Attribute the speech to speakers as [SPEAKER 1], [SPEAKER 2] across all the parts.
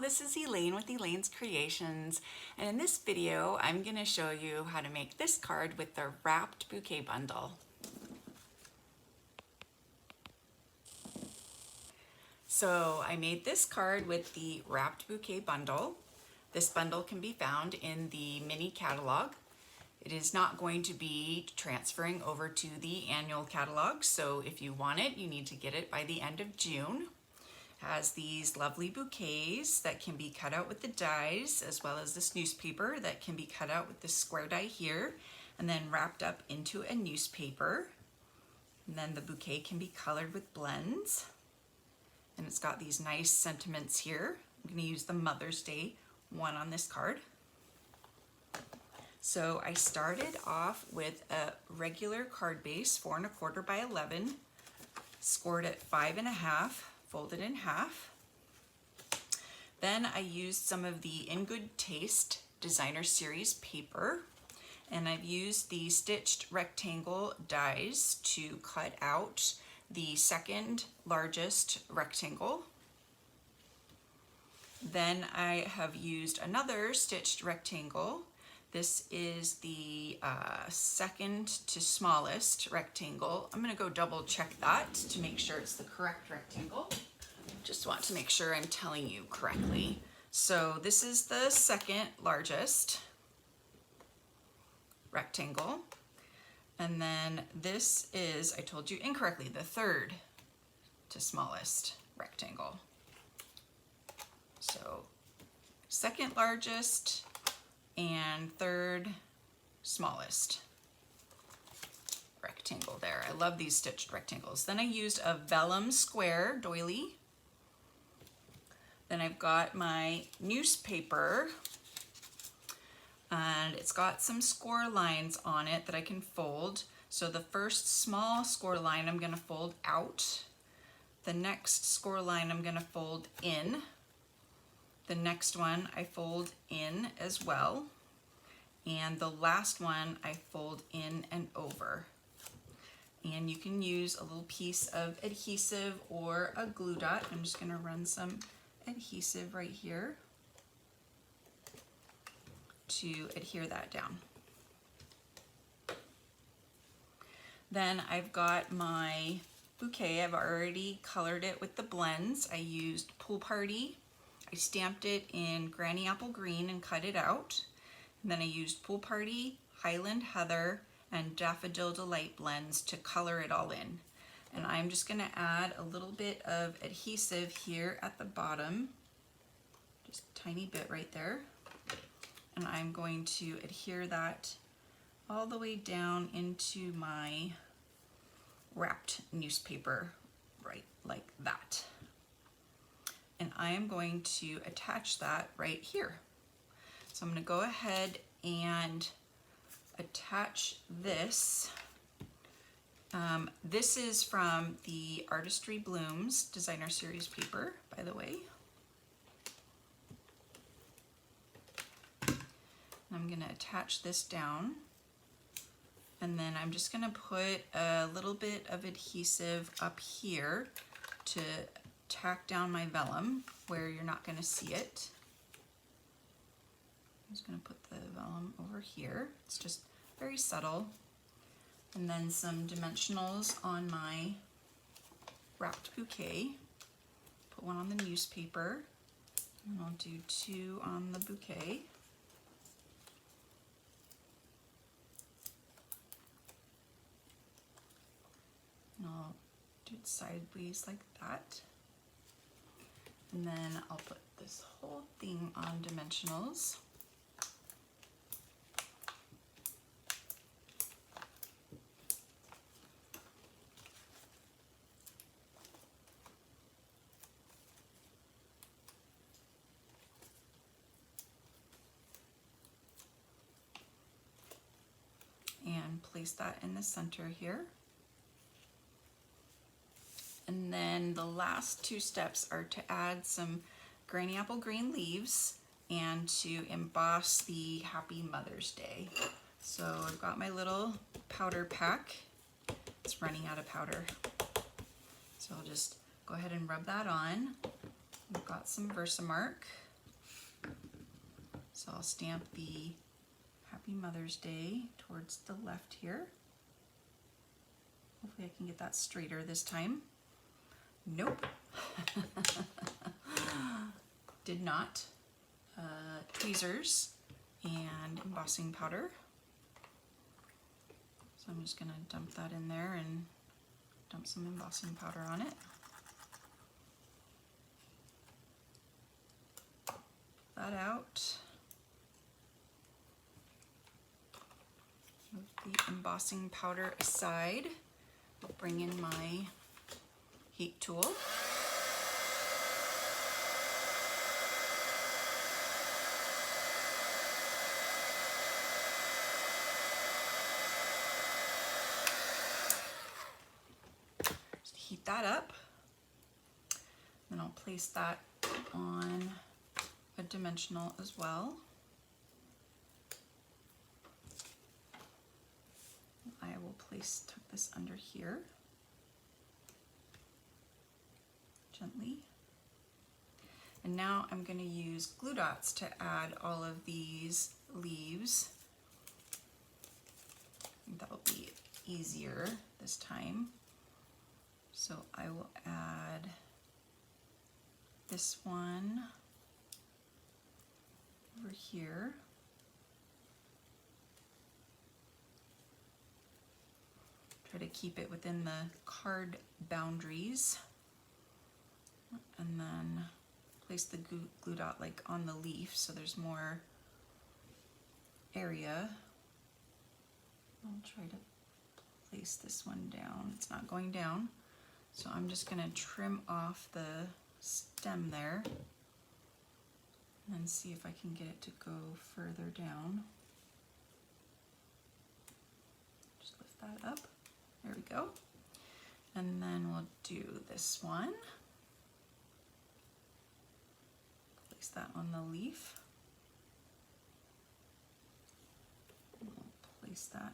[SPEAKER 1] this is Elaine with Elaine's Creations, and in this video I'm going to show you how to make this card with the Wrapped Bouquet bundle. So I made this card with the Wrapped Bouquet bundle. This bundle can be found in the mini catalog. It is not going to be transferring over to the annual catalog, so if you want it, you need to get it by the end of June. Has these lovely bouquets that can be cut out with the dies, as well as this newspaper that can be cut out with this square die here and then wrapped up into a newspaper. And then the bouquet can be colored with blends. And it's got these nice sentiments here. I'm going to use the Mother's Day one on this card. So I started off with a regular card base, 4 1/4 by 11, scored at 5 1/2. Folded in half. Then I used some of the In Good Taste Designer Series paper, and I've used the stitched rectangle dies to cut out the second largest rectangle. Then I have used another stitched rectangle. This is the second to smallest rectangle. I'm going to go double check that to make sure it's the correct rectangle. Just want to make sure I'm telling you correctly. So this is the second largest rectangle. And then this is, I told you incorrectly, the third to smallest rectangle. So second largest and third smallest rectangle there. I love these stitched rectangles. Then I used a vellum square doily. Then I've got my newspaper, and it's got some score lines on it that I can fold. So the first small score line I'm going to fold out. The next score line I'm going to fold in. The next one I fold in as well. And the last one I fold in and over. And you can use a little piece of adhesive or a glue dot. I'm just going to run some adhesive right here to adhere that down. Then I've got my bouquet. I've already colored it with the blends. I used Pool Party. I stamped it in Granny Apple Green and cut it out. And then I used Pool Party, Highland Heather, and Daffodil Delight blends to color it all in. And I'm just going to add a little bit of adhesive here at the bottom, just a tiny bit right there. And I'm going to adhere that all the way down into my wrapped newspaper, right like that. And I am going to attach that right here. So I'm going to go ahead and attach this. This is from the Artistry Blooms Designer Series paper, by the way. I'm going to attach this down, and then I'm just going to put a little bit of adhesive up here to tack down my vellum where you're not going to see it. I'm just going to put the vellum over here. It's just very subtle. And then some dimensionals on my wrapped bouquet. Put one on the newspaper, and I'll do 2 on the bouquet. And I'll do it sideways like that. And then I'll put this whole thing on dimensionals. And place that in the center here. And then the last 2 steps are to add some Granny Apple Green leaves and to emboss the Happy Mother's Day. So I've got my little powder pack. It's running out of powder. So I'll just go ahead and rub that on. I've got some Versamark. So I'll stamp the Happy Mother's Day towards the left here. Hopefully I can get that straighter this time. Nope. Did not. Tweezers and embossing powder. So I'm just going to dump that in there and dump some embossing powder on it. That out. Move the embossing powder aside. I'll bring in my heat tool. Just heat that up. Then I'll place that on a dimensional as well. I will tuck this under here gently. And now I'm going to use glue dots to add all of these leaves. I think that'll be easier this time. So I will add this one over here. Try to keep it within the card boundaries. And then place the glue dot like on the leaf so there's more area. I'll try to place this one down. It's not going down. So I'm just going to trim off the stem there and see if I can get it to go further down. Just lift that up. There we go. And then we'll do this one. Place that on the leaf. We'll place that.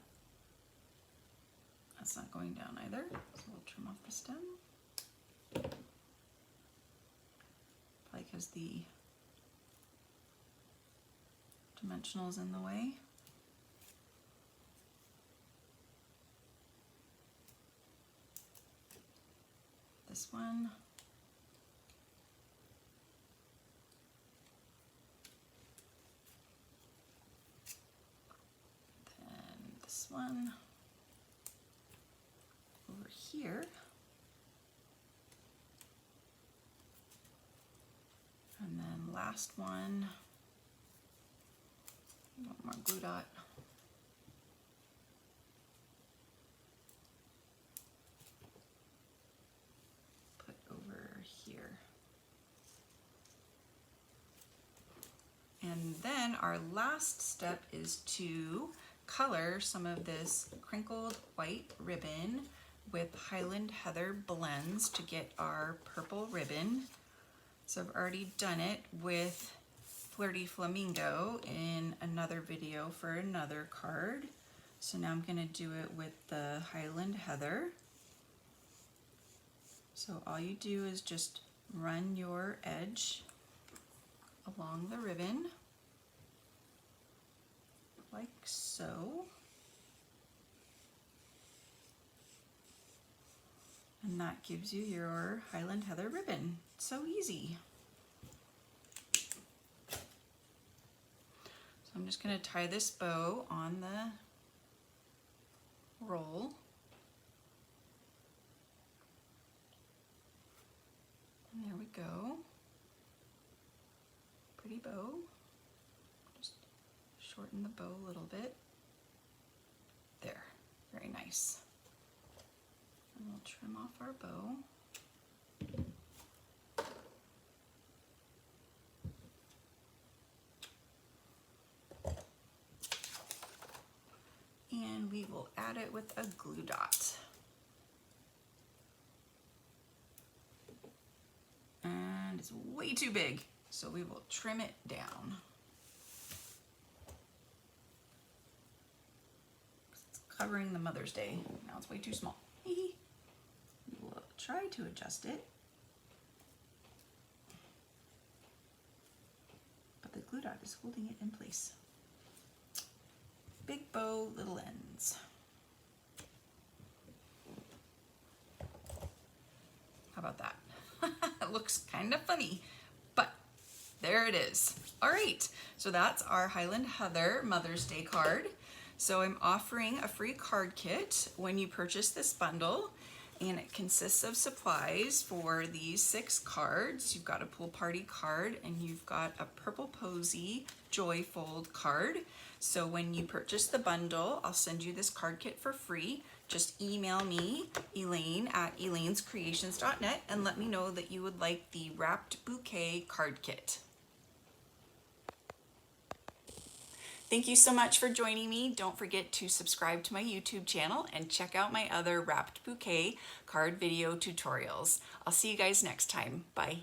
[SPEAKER 1] That's not going down either, so we'll trim off the stem. Probably because the dimensional's in the way. This one. Then this one over here. And then last one. One more glue dot. Put over here. And then our last step is to color some of this crinkled white ribbon with Highland Heather blends to get our purple ribbon. So I've already done it with Flirty Flamingo in another video for another card. So now I'm going to do it with the Highland Heather. So all you do is just run your edge along the ribbon like so. And that gives you your Highland Heather ribbon. So easy. So I'm just going to tie this bow on the roll. And there we go. Pretty bow. Just shorten the bow a little bit. There, very nice. And we'll trim off our bow. And we will add it with a glue dot. And it's way too big, so we will trim it down. It's covering the Mother's Day. Now it's way too small. We'll try to adjust it. But the glue dot is holding it in place. Big bow, little ends. How about that? It looks kind of funny, but there it is. All right, so that's our Highland Heather Mother's Day card. So I'm offering a free card kit when you purchase this bundle, and it consists of supplies for these 6 cards. You've got a pool party card, and you've got a purple posy joy fold card. So when you purchase the bundle, I'll send you this card kit for free. Just email me, Elaine at elainescreations.net, and let me know that you would like the Wrapped Bouquet card kit. Thank you so much for joining me. Don't forget to subscribe to my YouTube channel and check out my other Wrapped Bouquet card video tutorials. I'll see you guys next time. Bye.